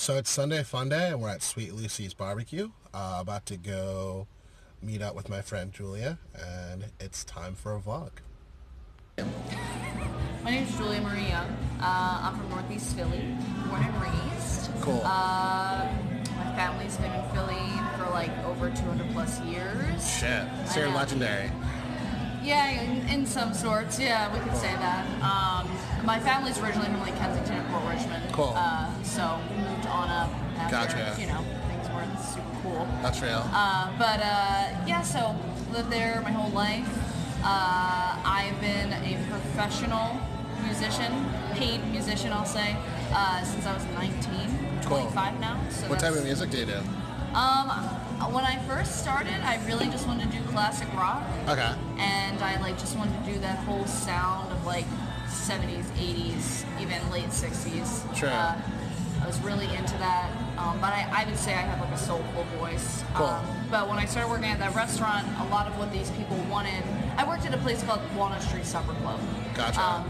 So it's Sunday Fun Day, and we're at Sweet Lucy's Barbecue. About to go meet up with my friend Julia, and it's time for a vlog. My name is Julia Marie Young. I'm from Northeast Philly, born and raised. Cool. My family's been in Philly for like over 200 plus years. Shit. So you're legendary. Yeah, in some sorts. Yeah, we could say that. My family's originally from like Kensington and Port Richmond. Cool. So we moved on up after, Gotcha. Things weren't super cool. That's real. So lived there my whole life. I've been a professional musician, paid musician, I'll say, since I was 19, Cool. 25 now. So What type of music do you do? When I first started, I really just wanted to do classic rock. Okay. And I just wanted to do that whole sound of like 70s, 80s, even late 60s. Sure. I was really into that. But I would say I have like a soulful voice. Cool. But when I started working at that restaurant, a lot of what these people wanted, I worked at a place called Walnut Street Supper Club. Gotcha.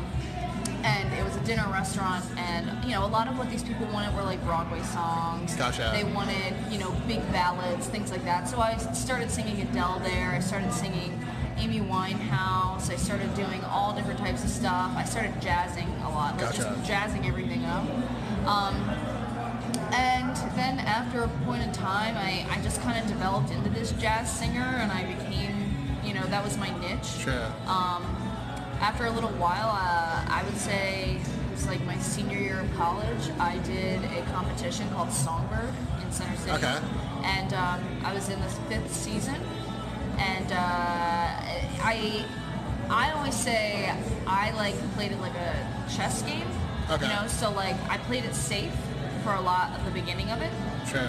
And it was a dinner restaurant, and a lot of what these people wanted were like Broadway songs. Gotcha. They wanted, big ballads, things like that. So I started singing Adele there. I started singing Amy Winehouse. I started doing all different types of stuff. I started jazzing a lot, Gotcha. just jazzing everything up. And then after a point in time, I just kind of developed into this jazz singer, and I became, that was my niche. Sure. After a little while, I would say it was like my senior year of college, I did a competition called Songbird in Center City. Okay. And I was in the 5th season. And I always say I played it like a chess game. Okay. So I played it safe for a lot of the beginning of it. Sure.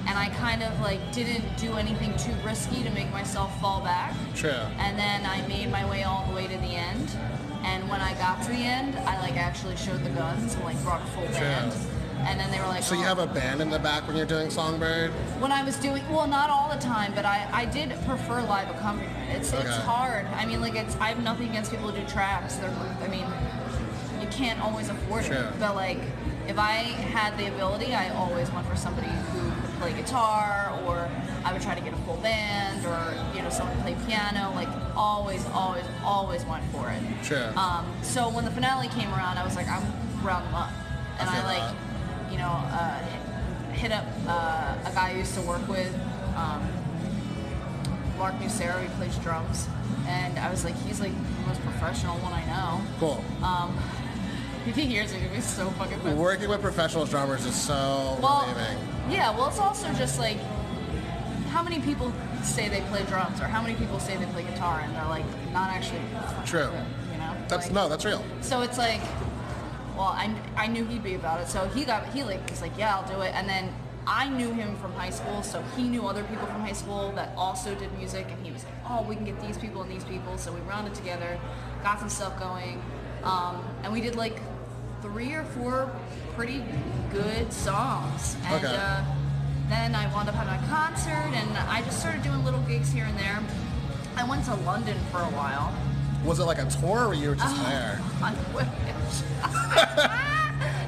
And I kind of didn't do anything too risky to make myself fall back. Sure. And then I made my way all the way to the end. And when I got to the end, I actually showed the guns and brought a full band. And then they were like, So you have a band in the back when you're doing Songbird? When I was doing, well, not all the time, but I did prefer live accompaniment. It's hard. I mean, I have nothing against people who do tracks. You can't always afford Sure. it. But if I had the ability, I always went for somebody who could play guitar, or I would try to get a full band, or someone to play piano. Always went for it. Sure. So when the finale came around, I was like, I'm round them up, and hit up a guy I used to work with, Mark Nucera. He plays drums, and I was like, he's the most professional one I know. Cool. If he hears it, he'll be so fucking pissed. Working with professional drummers is so relieving. Yeah, well, it's also just how many people say they play drums, or how many people say they play guitar, and they're not actually True. good, That's real. So it's well, I knew he'd be about it, so he's yeah, I'll do it, and then I knew him from high school, so he knew other people from high school that also did music, and he was like, oh, we can get these people and these people, so we rounded together, got some stuff going, and we did 3 or 4 pretty good songs, and then I wound up having a concert, and I just started doing little gigs here and there. I went to London for a while. Was it like a tour, or you were just there? I wish.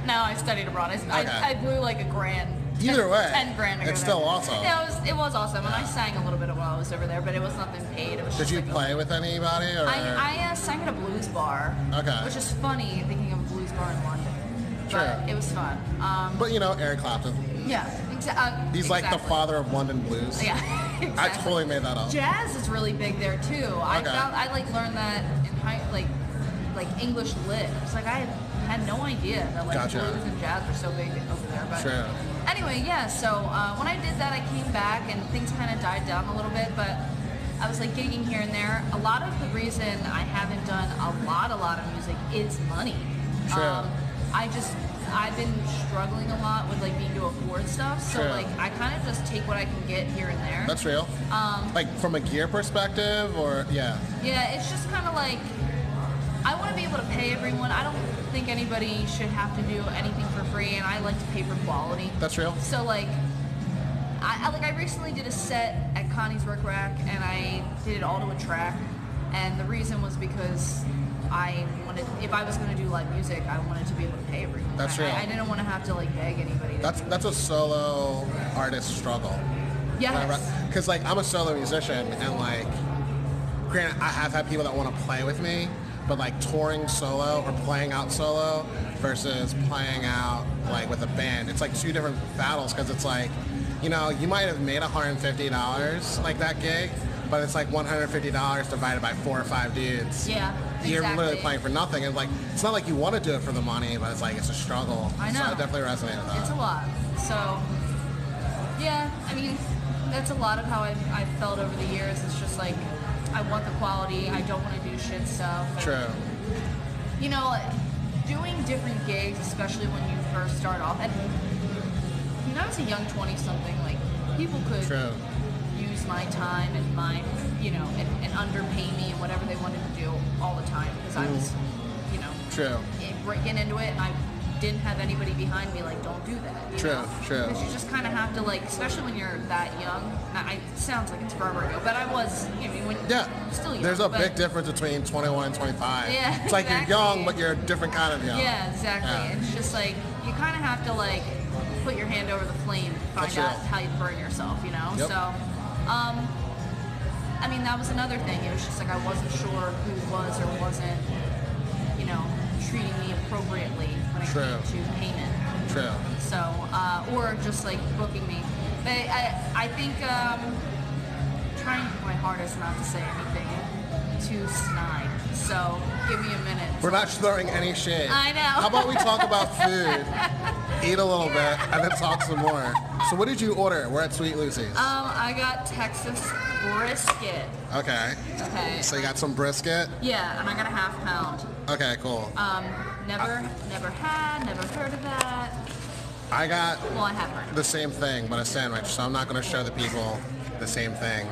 No, I studied abroad. I blew a grand. Either way, 10 grand. it's still awesome. Yeah, it was awesome, and I sang a little bit while I was over there, but it was nothing paid. It was Did just you play with anybody? Or? I sang at a blues bar. Okay. Which is funny, thinking of a blues bar in London. Sure. But it was fun. But Eric Clapton. Yeah, exactly. He's like the father of London blues. Yeah, exactly. I totally made that up. Jazz is really big there too. I learned that in high, English lit. It's I had no idea that Gotcha. blues and jazz were so big over there. But True. Anyway, yeah. So when I did that, I came back and things kind of died down a little bit, but I was gigging here and there. A lot of the reason I haven't done a lot of music is money. True. I've been struggling a lot with being to afford stuff, so True. I kind of just take what I can get here and there. That's real. From a gear perspective, or yeah. Yeah, it's just kind of I want to be able to pay everyone. I don't think anybody should have to do anything for free, and I like to pay for quality. That's real. So I recently did a set at Connie's Rick Rack, and I did it all to a track, and the reason was because if I was going to do live music, I wanted to be able to pay everyone. That's real. I didn't want to have to like beg anybody. That's a solo artist struggle. Yes. Because like I'm a solo musician, and like, granted, I have had people that want to play with me, but like touring solo or playing out solo versus playing out like with a band, it's like two different battles. Because it's like, you know, you might have made $150 like that gig, but it's like $150 divided by 4 or 5 dudes. Yeah, exactly. You're literally playing for nothing, and like it's not like you want to do it for the money, but it's like it's a struggle. I know. So I definitely resonate with that. It's a lot. So yeah, I mean, that's a lot of how I've felt over the years. It's just like I want the quality. I don't want to do shit stuff. And, True. you know, doing different gigs, especially when you first start off. And when I was a young 20-something, like people could True. use my time and my, you know, and underpay me and whatever they wanted to do all the time because I was, you know, True. breaking into it, and I didn't have anybody behind me like, don't do that. You True, know? true. Because you just kind of have to like, especially when you're that young. It sounds like it's forever ago, but I was, you know, when Yeah. I'm still young. There's a but, big difference between 21 and 25. Yeah, It's like exactly. you're young, but you're a different kind of young. Yeah, exactly. Yeah. It's just like you kind of have to like put your hand over the flame to find That's out real. how you burn yourself, you know. Yep. So, I mean, that was another thing. It was just like I wasn't sure who was or wasn't, you know, treating me appropriately when it True. came to payment. True. So, or just like booking me. But I think trying my hardest not to say anything too snide. So give me a minute. We're not throwing any shade. I know. How about we talk about food, eat a little bit, and then talk some more. So what did you order? We're at Sweet Lucy's. I got Texas brisket. Okay. Okay. So you got some brisket? Yeah, and I got a half pound. Okay, cool. Never had, never heard of that. I got Well, I have heard of the same thing, but a sandwich. So I'm not going to show the people the same thing.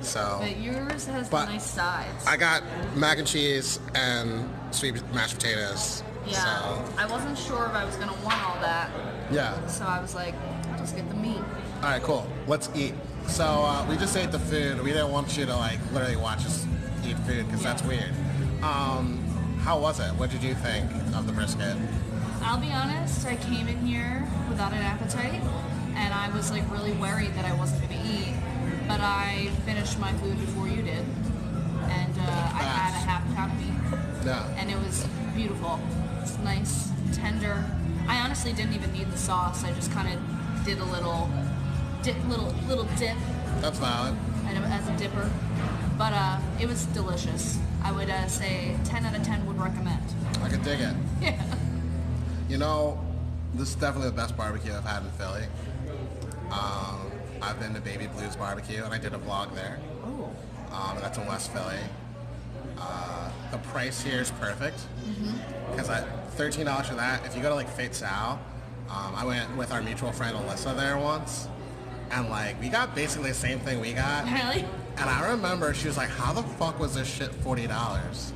So it. But yours has But nice sides. I got mac and cheese and sweet mashed potatoes. Yeah. So, I wasn't sure if I was gonna want all that, yeah. so I was like, I'll just get the meat. All right, cool. Let's eat. So we just ate the food. We didn't want you to like literally watch us eat food because that's weird. How was it? What did you think of the brisket? I'll be honest, I came in here without an appetite, and I was like really worried that I wasn't gonna eat, but I finished my food before you did, and I had a half pound meat, Yeah. and it was beautiful. It's nice, tender. I honestly didn't even need the sauce. I just kind of did a little dip That's valid. and as a dipper, but it was delicious. I would say 10 out of 10 would recommend. I could dig it. Yeah. You know, this is definitely the best barbecue I've had in Philly. I've been to Baby Blues Barbecue, and I did a vlog there. Oh. That's in West Philly. The price here is perfect because $13 for that. If you go to like Fate Sal, I went with our mutual friend Alyssa there once, and like we got basically the same thing we got. Really? And I remember she was like, "How the fuck was this shit $40?"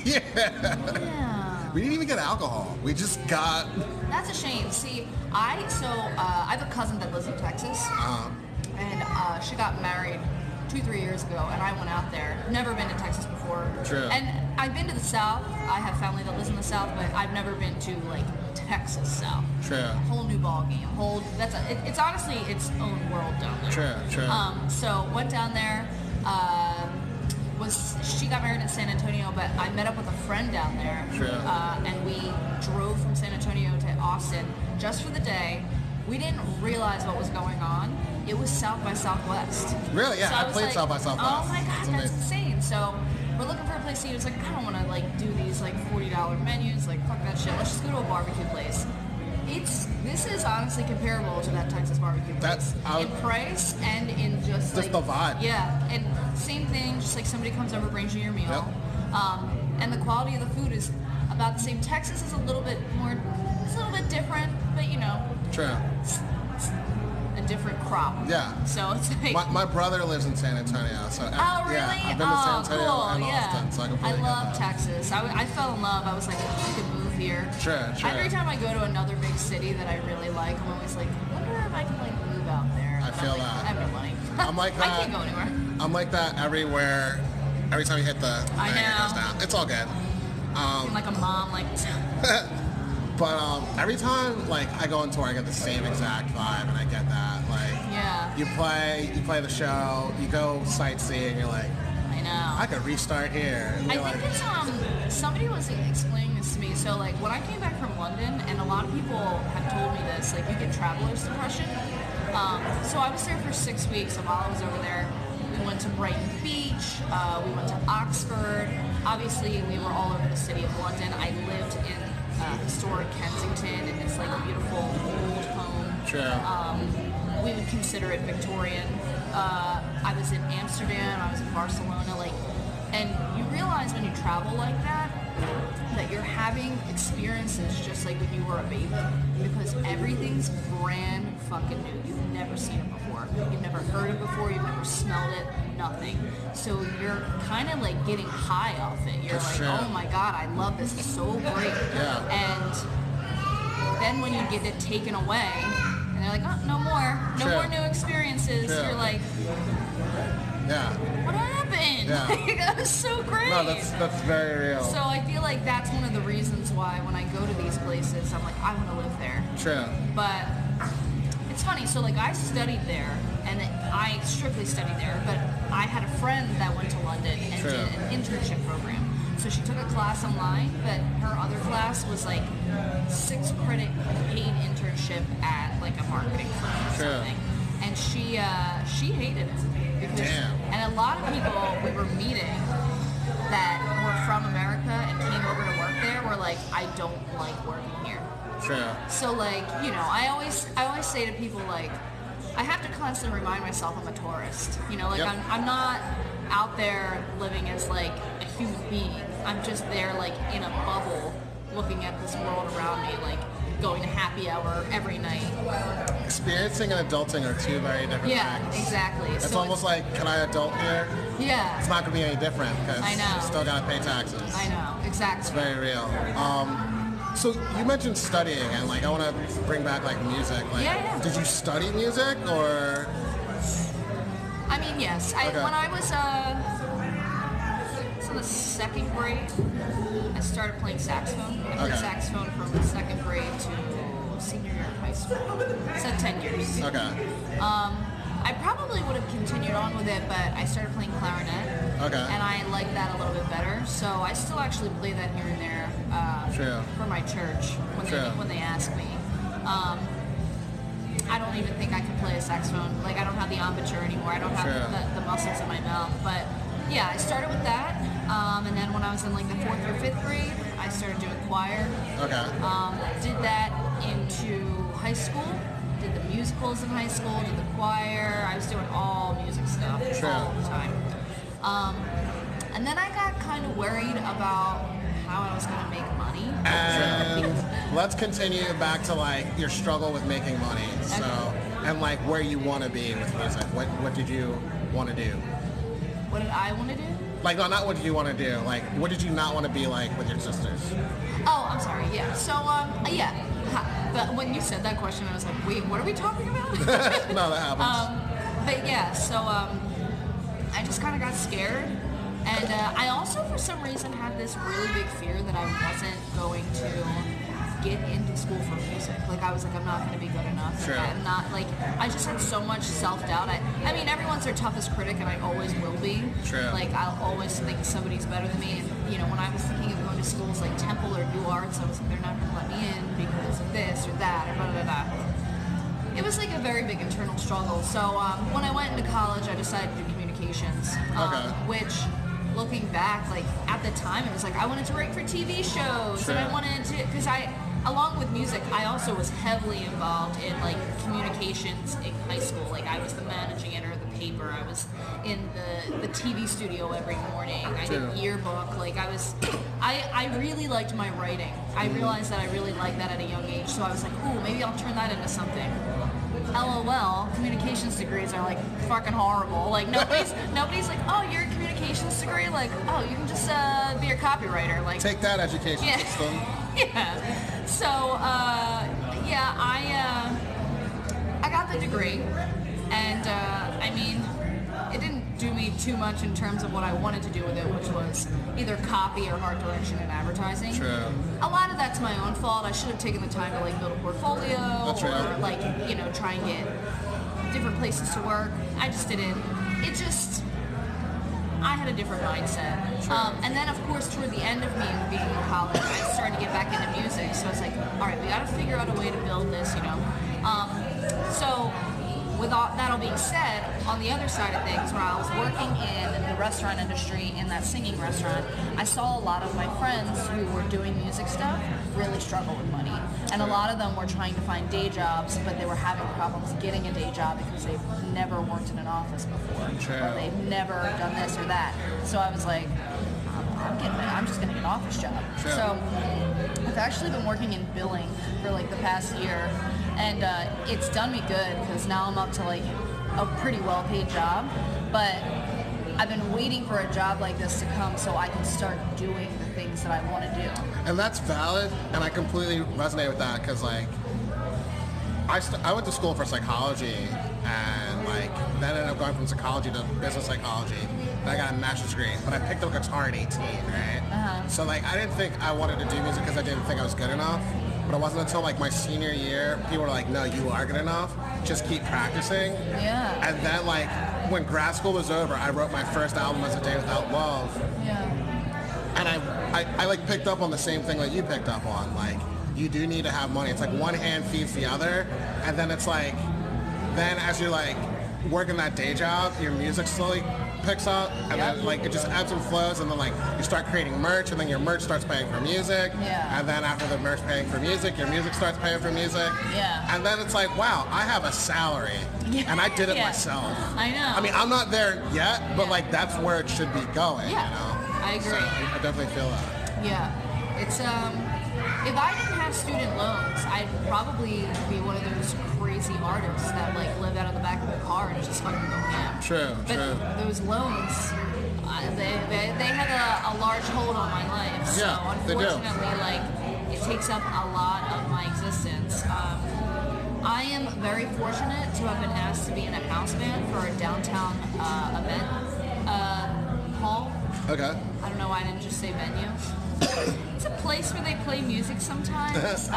Yeah. Yeah. We didn't even get alcohol. We just got. That's a shame. See, I have a cousin that lives in Texas, and she got married 2-3 years ago, and I went out there. Never been to Texas before. True. And I've been to the South. I have family that lives in the South, but I've never been to like Texas South. True. Whole new ball game. It's honestly its own world down there. True. So went down there. She got married in San Antonio, but I met up with a friend down there. True. And we drove from San Antonio to Austin just for the day. We didn't realize what was going on. It was South by Southwest. Really? Yeah, So I was played like, South by Southwest. Oh my God, It's that's amazing. insane. So we're looking for a place to eat. It's like, I don't want to like do these like $40 menus. Like, fuck that shit. Let's just go to a barbecue place. This is honestly comparable to that Texas barbecue place. In price and in just like the vibe. Yeah, and same thing. Just like somebody comes over, brings you your meal, Yep. and the quality of the food is about the same. Texas is a little bit different, but you know, True. it's a different crop. Yeah. So it's like. My brother lives in San Antonio, so Oh really? yeah, I've been to San Antonio cool. and Yeah. Austin, so I I completely love get that. Texas. I fell in love. I was like, I could move here. True. Every time I go to another big city that I really like, I'm always like, I wonder if I can like move out there. I But feel I'm like, that. I have no money. I'm like I that. can't go anywhere. I'm like that everywhere every time you hit the I thing, it know. goes down. It's all good. Being like a mom, like, But every time like I go on tour, I get the same exact vibe, and I get that. Like, yeah, you play the show, you go sightseeing, you're like, I know. I could restart here. And I you're think like, it's somebody was explaining this to me. So like when I came back from London, and a lot of people have told me this, like you get traveler's depression. So I was there for 6 weeks, and while I was over there, we went to Brighton Beach, we went to Oxford. Obviously, we were all over the city of London. I lived in historic Kensington, and it's like a beautiful old home. sure. We would consider it Victorian. I was in Amsterdam, I was in Barcelona, like, and you realize when you travel like that you're having experiences just like when you were a baby, because everything's brand fucking new. You've never seen it before. You've never heard it before. You've never smelled it. Nothing. So you're kind of like getting high off it. You're like, Sure. oh my god, I love this. It's so great. Yeah. And then when you get it taken away, and they're like, oh, no more new experiences. Sure. You're like, Yeah. what happened? Yeah. Like, that was so great. No, that's very real. So I feel like that's one of the reasons why when I go to these places, I'm like, I want to live there. True. But it's funny. So like I studied there, and I strictly studied there. But I had a friend that went to London and True. did an internship program. So she took a class online, but her other class was like 6 credit paid internship at like a marketing firm or True. something. And she hated it. Because, Damn. and a lot of people we were meeting that were from America and came over to work there were like, I don't like working here. True. So like, you know, I always say to people like, I have to constantly remind myself I'm a tourist. You know, like Yep. I'm not out there living as like a human being. I'm just there like in a bubble looking at this world around me, like going to happy hour every night. Experiencing and adulting are two very different Yeah, things. exactly. It's So almost like, can I adult here? yeah, It's not going to be any different because I know. you still got to pay taxes. I know, exactly. It's very real. So you mentioned studying, and like I want to bring back like music. Like, Yeah. did you study music or? I mean, yes. Okay. When I was in the 2nd grade, I started playing saxophone. I played Okay. saxophone from 2nd grade to senior year of high school. So 10 years. Okay. I probably would have continued on with it, but I started playing clarinet. Okay. And I like that a little bit better. So I still actually play that here and there True. for my church True. when they ask me. I don't even think I can play a saxophone. Like I don't have the embouchure anymore. I don't have True. the muscles in my mouth. But yeah, I started with that. And then when I was in like the 4th or 5th grade, I started doing choir. Okay. Did that into high school. Did the musicals in high school. Did the choir. I was doing all music stuff True. all the time. And then I got kind of worried about how I was going to make money. And let's continue back to like your struggle with making money. So, and like where you want to be with music. What did you want to do? What did I want to do? Like, no, not what did you want to do. Like, what did you not want to be like with your sisters? Oh, I'm sorry. Yeah. So, yeah. But when you said that question, I was like, wait, what are we talking about? No, that happens. But yeah, so I just kind of got scared. And I also, for some reason, had this really big fear that I wasn't going to get into school for music. Like, I was like, I'm not going to be good enough. Sure. I'm not, like, I just had so much self-doubt. I mean, everyone's their toughest critic, and I always will be. True. Like, I'll always think somebody's better than me. And, you know, when I was thinking of going to schools like Temple or UArts, I was like, they're not going to let me in because of this or that or blah, blah, blah. It was like a very big internal struggle. So when I went into college, I decided to do communications, which, looking back, like at the time, it was like I wanted to write for TV shows, Sure. and I wanted to, because along with music, I also was heavily involved in like communications in high school. Like I was the managing editor of the paper. I was in the TV studio every morning. I did yearbook. Like I really liked my writing. I realized that I really liked that at a young age. So I was like, ooh, maybe I'll turn that into something. LOL, communications degrees are like fucking horrible. Like nobody's like, oh, you're a communications degree? Like, oh, you can just be a copywriter. Like, Take that, education system. yeah. So yeah, I got the degree, and I mean, it didn't do me too much in terms of what I wanted to do with it, which was either copy or art direction and advertising. True. A lot of that's my own fault. I should have taken the time to like build a portfolio or like, you know, try and get different places to work. I just didn't. I had a different mindset. And then, of course, toward the end of me being in college, I started to get back into music. So I was like, all right, we got to figure out a way to build this, you know. So with all that all being said, on the other side of things, when I was working in the restaurant industry, in that singing restaurant, I saw a lot of my friends who were doing music stuff really struggle with money. And a lot of them were trying to find day jobs, but they were having problems getting a day job because they've never worked in an office before. Or they've never done this or that. So I was like, I'm just going to get an office job. So I've actually been working in billing for like the past year, and it's done me good because now I'm up to like a pretty well-paid job. But I've been waiting for a job like this to come so I can start doing the things that I want to do. And that's valid, and I completely resonate with that because like I went to school for psychology, and like then ended up going from psychology to business psychology. And I got a master's degree, but I picked up guitar at 18, right? So like I didn't think I wanted to do music because I didn't think I was good enough. But it wasn't until like my senior year, people were like, no, you are good enough. Just keep practicing. Yeah. And then like when grad school was over, I wrote my first album as A Day Without Love. Yeah. And I like picked up on the same thing that you picked up on. Like, you do need to have money. It's like one hand feeds the other. And then it's like, then as you're like working that day job, your music slowly picks up, and then like it just ebbs and flows, and then like you start creating merch, and then your merch starts paying for music, and then after the merch paying for music, your music starts paying for music, and then it's like, wow, I have a salary, and I did it myself. I know. I mean, I'm not there yet, but like that's where it should be going. Yeah, you know? I agree. So I definitely feel that. Yeah, it's if I didn't have student loans, I'd probably be one of those crazy artists that like live out of the back of the car and just fucking go ham. True. Those loans, they had a large hold on my life. So unfortunately, like it takes up a lot of my existence. I am very fortunate to have been asked to be in a house band for a downtown event hall. Okay. I don't know why I didn't just say venue. It's a place where they play music sometimes.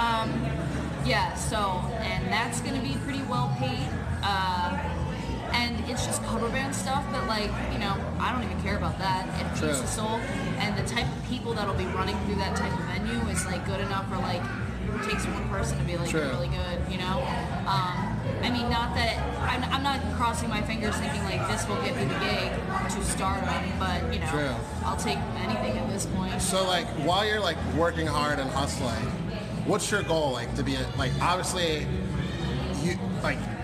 And that's going to be pretty well paid. And it's just cover band stuff, but like, you know, I don't even care about that. It feeds the soul. And the type of people that'll be running through that type of venue is like good enough for like, it takes one person to be like really good, you know? I mean, not that, I'm not crossing my fingers thinking like this will get me the gig to start on, but you know, I'll take anything at this point. So like, while you're like working hard and hustling, what's your goal? Like to be, like obviously,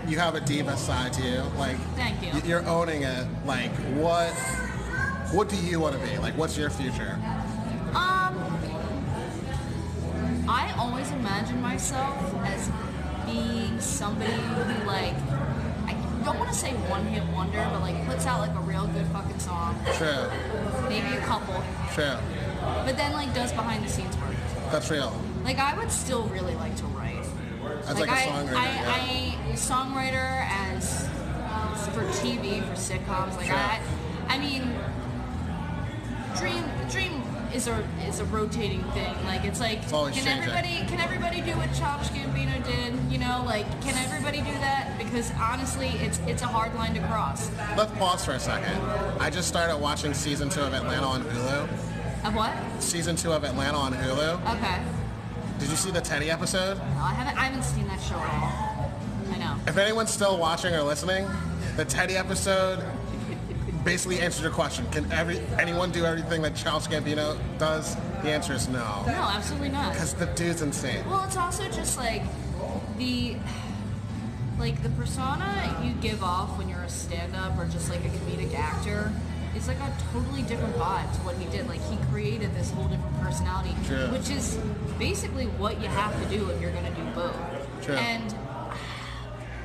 you have a diva side to you. Like, thank you. You're owning it. Like, what do you want to be? Like, what's your future? I always imagine myself as being somebody who like, I don't want to say one-hit wonder, but like puts out like a real good fucking song. True. Maybe a couple. True. But then like does behind the scenes work. That's real. Like I would still really like to write. As like a songwriter. I songwriter as for TV, for sitcoms. Like I mean, dream is a rotating thing. Like it's like can everybody do what Childish Gambino did? You know, like can everybody do that? Because honestly, it's a hard line to cross. Let's pause for a second. I just started watching season 2 of Atlanta on Hulu. Of what? Season 2 of Atlanta on Hulu. Okay. Did you see the Teddy episode? No, I haven't seen that show at all. I know. If anyone's still watching or listening, the Teddy episode basically answers your question. Can anyone do everything that Childish Gambino does? The answer is no. No, absolutely not. Because the dude's insane. Well, it's also just like the persona you give off when you're a stand-up or just like a comedic actor is like a totally different vibe to what he did. Like he created this whole different personality, which is basically what you have to do if you're going to do both. And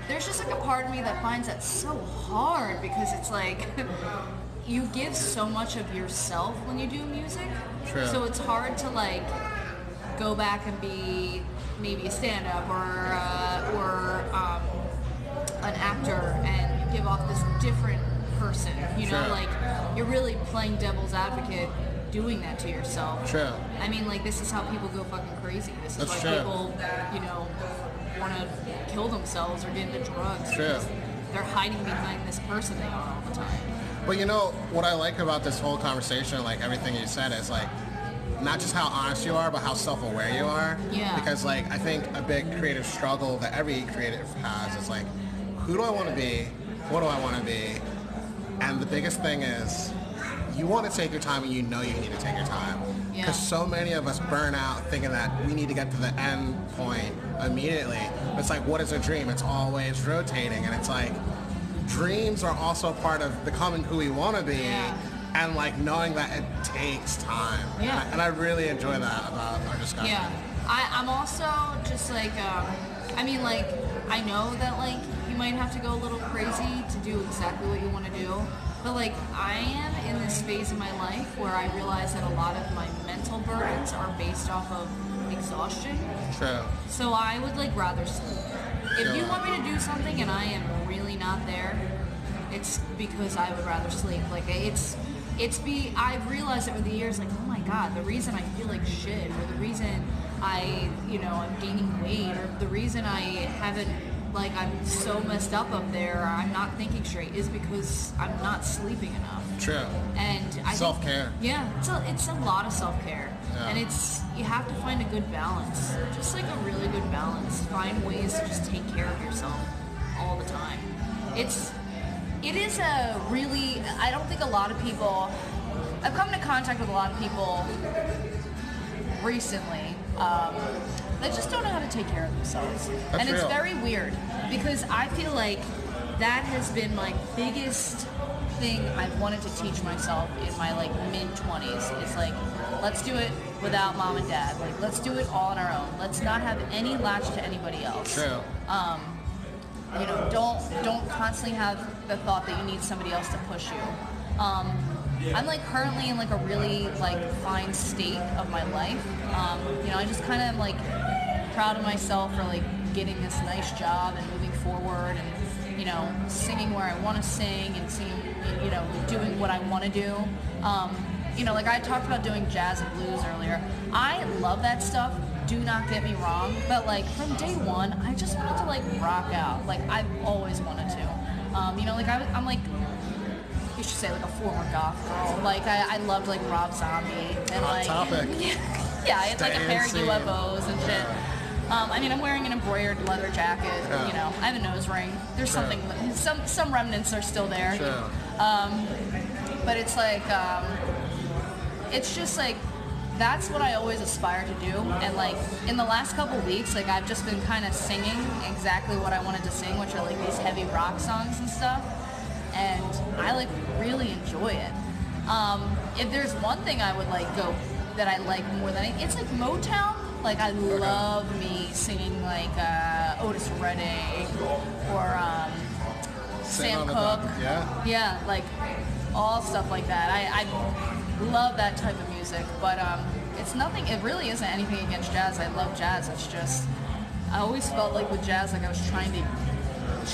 there's just like a part of me that finds that so hard because it's like you give so much of yourself when you do music. So it's hard to like go back and be maybe a stand-up or an actor and you give off this different person. You know, True. like you're really playing devil's advocate doing that to yourself. True. I mean, like this is how people go fucking crazy. This is That's why true. people, you know, want to kill themselves or get into drugs. True. Because they're hiding behind this person they are all the time. But you know, what I like about this whole conversation, like everything you said, is like, not just how honest you are, but how self-aware you are. Yeah. Because like, I think a big creative struggle that every creative has is like, who do I want to be? What do I want to be? And the biggest thing is, you want to take your time and you know you need to take your time. Yeah. Because so many of us burn out thinking that we need to get to the end point immediately. It's like, what is a dream? It's always rotating. And it's like, dreams are also part of becoming who we want to be. Yeah. And like knowing that it takes time. Yeah. And I really enjoy that about our discussion. Yeah. I'm also just like, I mean, like, I know that like you might have to go a little crazy to do exactly what you want to do. But like, I am in this phase of my life where I realize that a lot of my mental burdens are based off of exhaustion. True. So I would like rather sleep. If you want me to do something and I am really not there, it's because I would rather sleep. Like I've realized over the years, like, oh my God, the reason I feel like shit, or the reason I, you know, I'm gaining weight, or the reason I haven't, like, I'm so messed up there, or I'm not thinking straight, is because I'm not sleeping enough. True. And I Self-care. it's a lot of self-care. Yeah. And you have to find a good balance, just like a really good balance. Find ways to just take care of yourself all the time. It is a really, I don't think a lot of people, I've come into contact with a lot of people recently that just don't know how to take care of themselves. That's and it's real. very weird because I feel like that has been my biggest thing I've wanted to teach myself in my like mid-20s. Is like, let's do it without mom and dad. Like, let's do it all on our own. Let's not have any latch to anybody else. True. You know, don't constantly have the thought that you need somebody else to push you. I'm like currently in like a really like fine state of my life. You know, I just kind of am like proud of myself for like getting this nice job and moving forward and, you know, singing where I want to sing and singing, you know, doing what I want to do. You know, like I talked about doing jazz and blues earlier. I love that stuff. Do not get me wrong, but like from day one, I just wanted to like rock out. Like I've always wanted to. You know, like I'm like, you should say like a former goth girl. Like I loved like Rob Zombie and Hot like topic. yeah, I had like a pair of Dancing. UFOs and shit. I mean, I'm wearing an embroidered leather jacket. Yeah. You know, I have a nose ring. There's Sure. some remnants are still there. True. But it's like, it's just like, that's what I always aspire to do. And like, in the last couple weeks, like I've just been kind of singing exactly what I wanted to sing, which are like these heavy rock songs and stuff. And I like really enjoy it. If there's one thing I would like go that I like more than anything, it's like Motown. Like I love me singing like Otis Redding or Sitting Sam on the Cooke. dock. Yeah. Yeah, like all stuff like that. I love that type of music, but it's nothing. It really isn't anything against jazz. I love jazz. It's just I always felt like with jazz, like I was trying to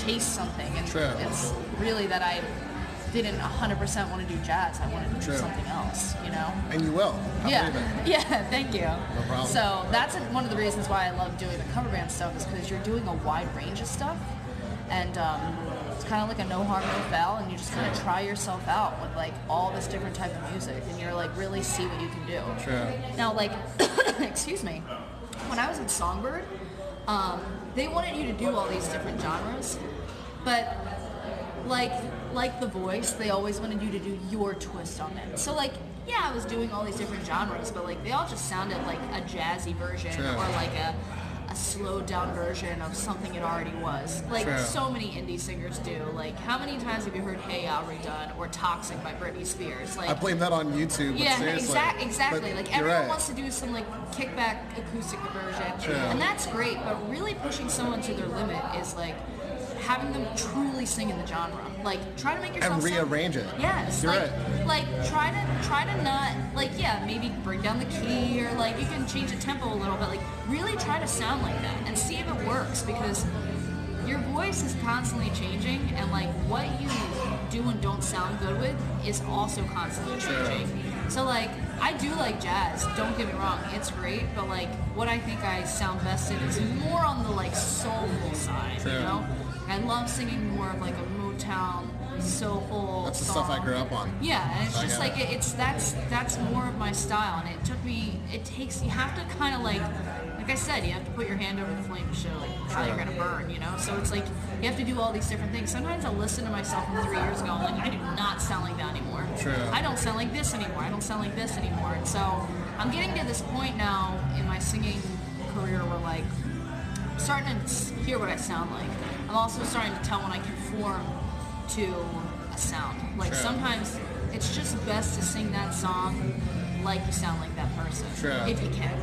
chase something, and True. it's really that I didn't 100% want to do jazz. I wanted to True. do something else, you know? And you will. I Yeah, believe it. yeah, thank you. No problem. So that's one of the reasons why I love doing the cover band stuff, is because you're doing a wide range of stuff, and it's kind of like a no harm, no foul, and you just kind of try yourself out with like all this different type of music, and you're like really see what you can do. True. Now, like, excuse me, when I was in Songbird, they wanted you to do all these different genres, but like The Voice, they always wanted you to do your twist on it. So like, yeah, I was doing all these different genres, but like they all just sounded like a jazzy version True. or like a slowed down version of something it already was. Like True. so many indie singers do. Like how many times have you heard Hey Ya redone or Toxic by Britney Spears? Like I blame that on YouTube. But yeah, seriously. exactly. But Like you're everyone right. wants to do some like kickback acoustic version, True. and that's great. But really pushing someone to their limit is like having them truly sing in the genre. Like try to make yourself And sound- rearrange it. Yes, You're like right. like try to not like yeah maybe bring down the key or like you can change the tempo a little bit. Like really try to sound like that and see if it works, because your voice is constantly changing, and like what you do and don't sound good with is also constantly changing. So like I do like jazz, don't get me wrong, it's great, but like what I think I sound best in is more on the like soulful side, you know? I love singing more of like a Motown soulful That's the song. stuff I grew up on. Yeah, and it's So I just get like that's more of my style, and you have to kind of like I said, you have to put your hand over the flame to show like how you're gonna burn, you know? So it's like you have to do all these different things. Sometimes I'll listen to myself from 3 years ago, I'm like, I do not sound like that anymore. True. I don't sound like this anymore. I don't sound like this anymore. And so I'm getting to this point now in my singing career where like I'm starting to hear what I sound like. I'm also starting to tell when I conform to a sound. Like sometimes it's just best to sing that song like you sound like that person. True. If you can.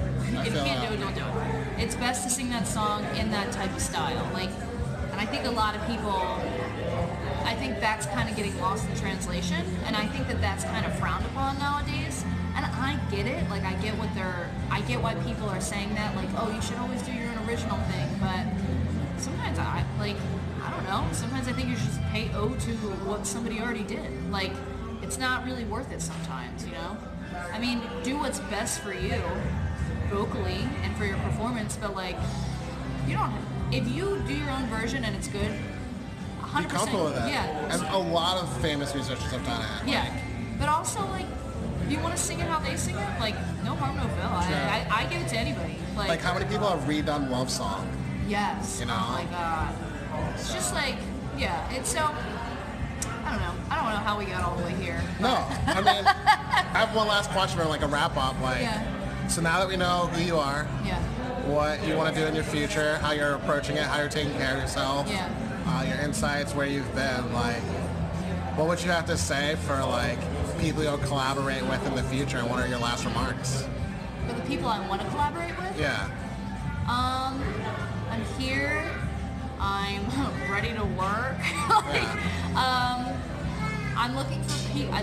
If you can't do it, don't do it. It's best to sing that song in that type of style. Like, and I think a lot of people, I think that's kind of getting lost in translation, and I think that that's kind of frowned upon nowadays. And I get it. Like, I get why people are saying that. Like, oh, you should always do your own original thing. But sometimes I don't know. Sometimes I think you should just pay ode to what somebody already did. Like, it's not really worth it sometimes, you know? I mean, do what's best for you vocally and for your performance, but like, you don't. If you do your own version and it's good, 100%. Be comfortable with that. Yeah. And a lot of famous musicians have done it. Yeah. But also, like, if you want to sing it how they sing it, like, no harm, no foul. I give it to anybody. Like, how many people have redone Love Song? Yes. You know? Oh my God. It's just like, yeah. It's so. I don't know. I don't know how we got all the way here. No, I mean, I have one last question for like a wrap up. Like, so now that we know who you are, what you want to do in your future, how you're approaching it, how you're taking care of yourself, your insights, where you've been, like, what would you have to say for like people you'll collaborate with in the future, and what are your last remarks? For the people I want to collaborate with? Yeah. I'm here. I'm ready to work. I'm looking for people. I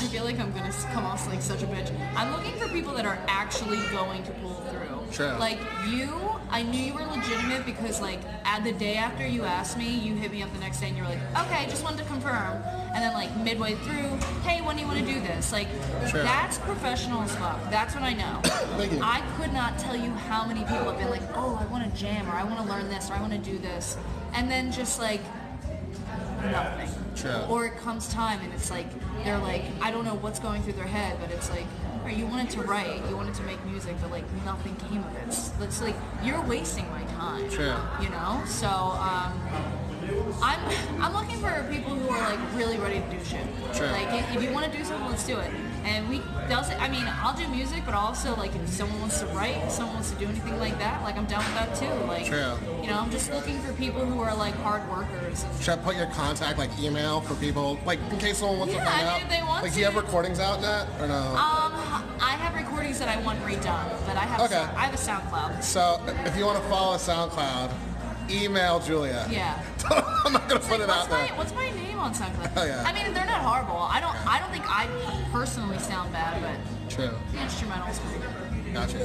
feel like I'm gonna come off like such a bitch. I'm looking for people that are actually going to pull through. True. Like you, I knew you were legitimate because like at the day after you asked me, you hit me up the next day and you were like, okay, just wanted to confirm. And then like midway through, hey, when do you want to do this? Like that's professional as fuck. That's what I know. Thank you. I could not tell you how many people have been like, oh, I want to jam, or I want to learn this, or I want to do this, and then just like nothing. True. Or it comes time and it's like they're like, I don't know what's going through their head, but it's like, or you wanted to write, you wanted to make music, but like nothing came of it. It's like you're wasting my time. True. You know. So I'm looking for people who are like really ready to do shit. True. Like if you want to do something, let's do it. And I'll do music, but also like if someone wants to write, if someone wants to do anything like that, like I'm down with that too. Like, True. You know, I'm just looking for people who are like hard workers. Should I put your contact, like email, for people, like in case someone wants to find out? If they want like, to. do you have recordings out yet, or no? I have recordings that I want redone, but I have I have a SoundCloud. So if you want to follow SoundCloud, email Julia. Yeah. I'm not gonna put it out there. What's my name on SoundCloud? Oh, yeah. I mean, they're not horrible. I don't think I personally sound bad, but True. the instrumental's pretty good. Gotcha.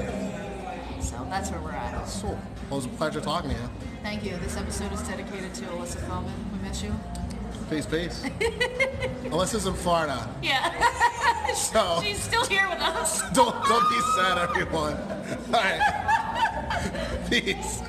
So that's where we're at. Cool. Well, it was a pleasure talking to you. Thank you. This episode is dedicated to Alyssa Feldman. We miss you. Peace, peace. Alyssa's in Florida. Yeah. So she's still here with us. don't be sad, everyone. All right. Peace.